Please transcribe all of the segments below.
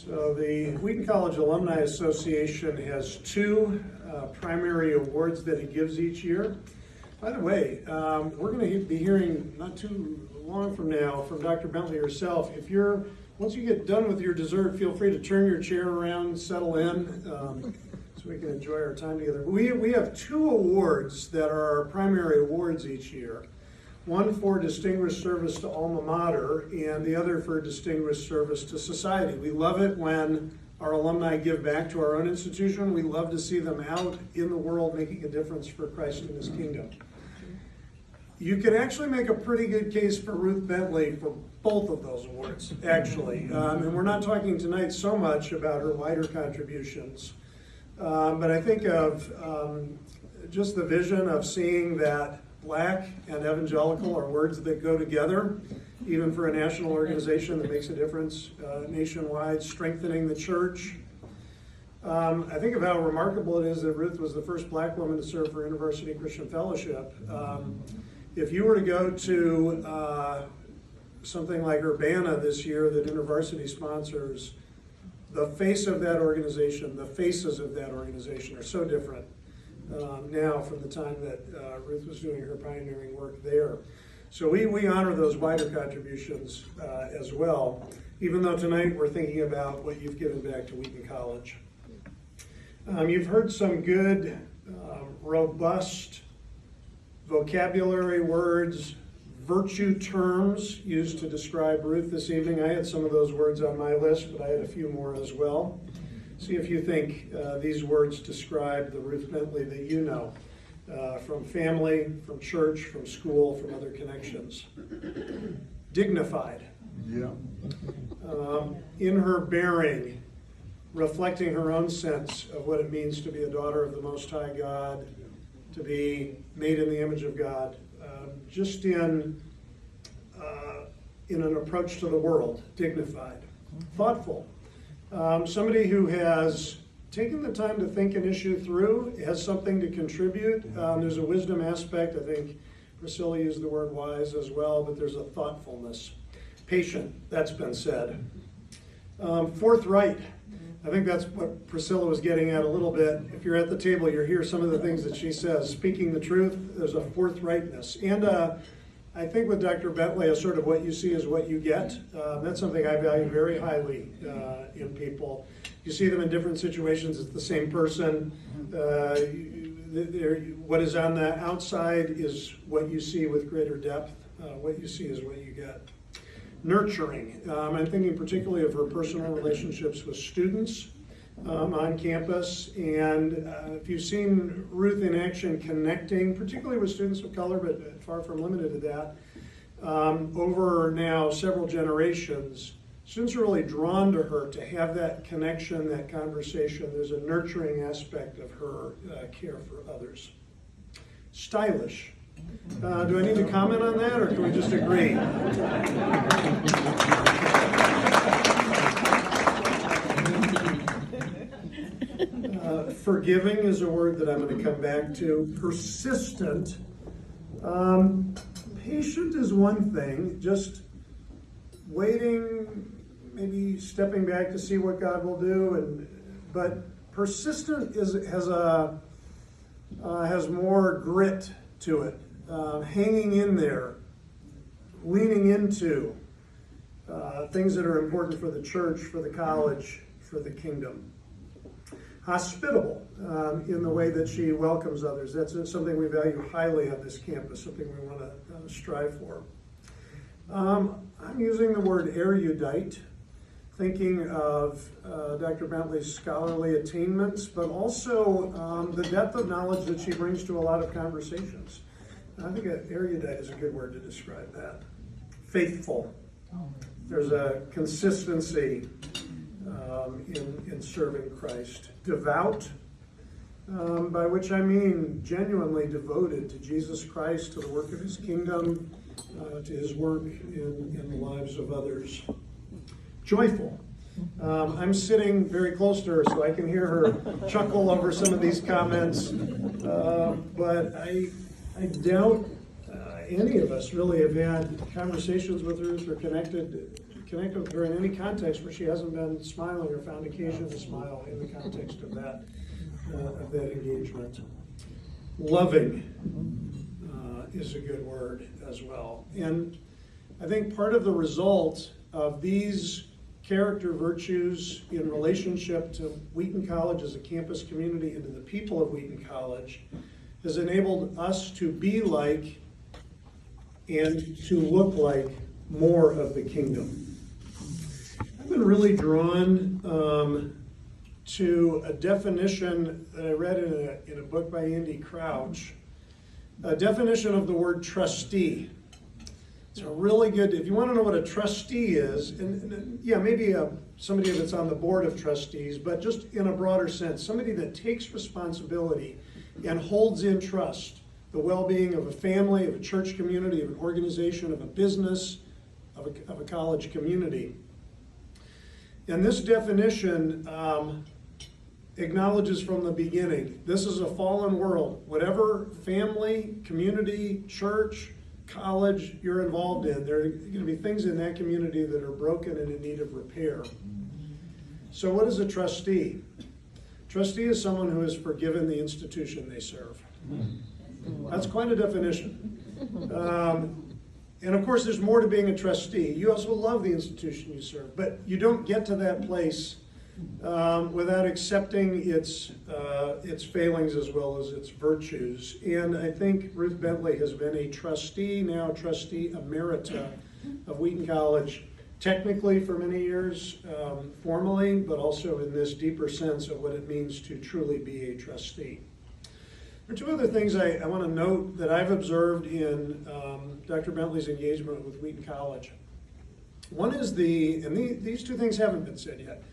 So the Wheaton College Alumni Association has two primary awards that it gives each year. By the way, we're going to be hearing not too long from now from Dr. Bentley herself. Once you get done with your dessert, feel free to turn your chair around, settle in, so we can enjoy our time together. We have two awards that are our primary awards each year. One for distinguished service to alma mater, and the other for distinguished service to society. We love it when our alumni give back to our own institution. We love to see them out in the world making a difference for Christ and His kingdom. You can actually make a pretty good case for Ruth Bentley for both of those awards, actually. And we're not talking tonight so much about her wider contributions, but I think of just the vision of seeing that Black and evangelical are words that go together, even for a national organization that makes a difference nationwide, strengthening the church. I think of how remarkable it is that Ruth was the first Black woman to serve for University Christian Fellowship. If you were to go to something like Urbana this year that InterVarsity sponsors, the face of that organization, the faces of that organization are so different now from the time that Ruth was doing her pioneering work there. So we honor those wider contributions as well, even though tonight we're thinking about what you've given back to Wheaton College. You've heard some good, robust vocabulary words, virtue terms used to describe Ruth this evening. I had some of those words on my list, but I had a few more as well. See if you think these words describe the Ruth Bentley that you know, from family, from church, from school, from other connections. Dignified. Yeah. In her bearing, reflecting her own sense of what it means to be a daughter of the Most High God, to be made in the image of God, just in an approach to the world, dignified, thoughtful. Somebody who has taken the time to think an issue through, has something to contribute. There's a wisdom aspect. I think Priscilla used the word wise as well, but there's a thoughtfulness. Patient, that's been said. Forthright. I think that's what Priscilla was getting at a little bit. If you're at the table, you'll hear some of the things that she says. Speaking the truth, there's a forthrightness. And I think with Dr. Bentley, a sort of what you see is what you get. That's something I value very highly in people. You see them in different situations, it's the same person. What is on the outside is what you see with greater depth. What you see is what you get. Nurturing. I'm thinking particularly of her personal relationships with students on campus. And if you've seen Ruth in action connecting, particularly with students of color, but far from limited to that, over now several generations, students are really drawn to her to have that connection, that conversation. There's a nurturing aspect of her care for others. Stylish. Do I need to comment on that, or can we just agree? Forgiving is a word that I'm going to come back to. Persistent. Patient is one thing, just waiting, maybe stepping back to see what God will do, but persistent has more grit to it. Hanging in there, leaning into things that are important for the church, for the college, for the kingdom. Hospitable in the way that she welcomes others. That's something we value highly on this campus, something we want to strive for. I'm using the word erudite, thinking of Dr. Bentley's scholarly attainments, but also the depth of knowledge that she brings to a lot of conversations. I think erudite is a good word to describe that. Faithful. There's a consistency in serving Christ. Devout, by which I mean genuinely devoted to Jesus Christ, to the work of His kingdom, to His work in the lives of others. Joyful. I'm sitting very close to her, so I can hear her chuckle over some of these comments, but I doubt any of us really have had conversations with Ruth or connected connect with her in any context where she hasn't been smiling or found occasion to smile in the context of that engagement. Loving is a good word as well. And I think part of the result of these character virtues in relationship to Wheaton College as a campus community and to the people of Wheaton College has enabled us to be like and to look like more of the kingdom. I've been really drawn to a definition that I read in a book by Andy Crouch, a definition of the word trustee. It's a really good, if you want to know what a trustee is, and yeah, maybe somebody that's on the board of trustees, but just in a broader sense, somebody that takes responsibility and holds in trust the well-being of a family, of a church community, of an organization, of a business, of a college community. And this definition acknowledges from the beginning, this is a fallen world. Whatever family, community, church, college you're involved in, there are going to be things in that community that are broken and in need of repair. So what is a trustee? Trustee is someone who has forgiven the institution they serve. That's quite a definition. And of course, there's more to being a trustee. You also love the institution you serve, but you don't get to that place without accepting its failings as well as its virtues. And I think Ruth Bentley has been a trustee, now trustee emerita of Wheaton College, technically for many years, formally, but also in this deeper sense of what it means to truly be a trustee. There are two other things I want to note that I've observed in Dr. Bentley's engagement with Wheaton College. One is these two things haven't been said yet.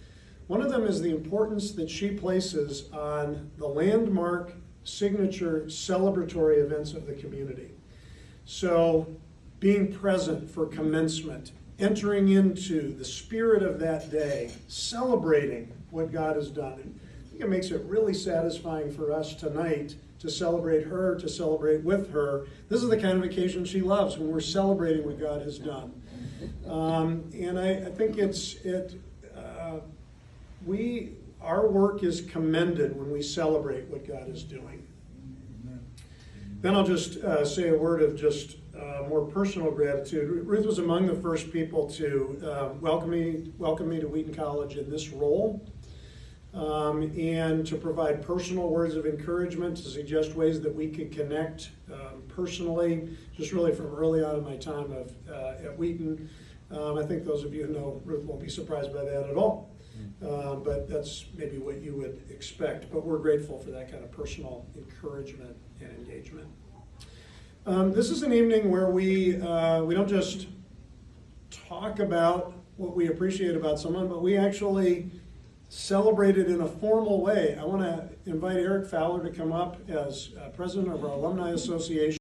One of them is the importance that she places on the landmark, signature, celebratory events of the community. So being present for commencement, entering into the spirit of that day, celebrating what God has done. I think it makes it really satisfying for us tonight to celebrate her, to celebrate with her. This is the kind of occasion she loves, when we're celebrating what God has done. And I think our work is commended when we celebrate what God is doing. Then I'll just say a word of just more personal gratitude. Ruth was among the first people to welcome me to Wheaton College in this role, and to provide personal words of encouragement, to suggest ways that we could connect personally, just really from early on in my time at Wheaton. I think those of you who know Ruth won't be surprised by that at all. But that's maybe what you would expect. But we're grateful for that kind of personal encouragement and engagement. This is an evening where we don't just talk about what we appreciate about someone, but we actually celebrate it in a formal way. I want to invite Eric Fowler to come up as president of our Alumni Association.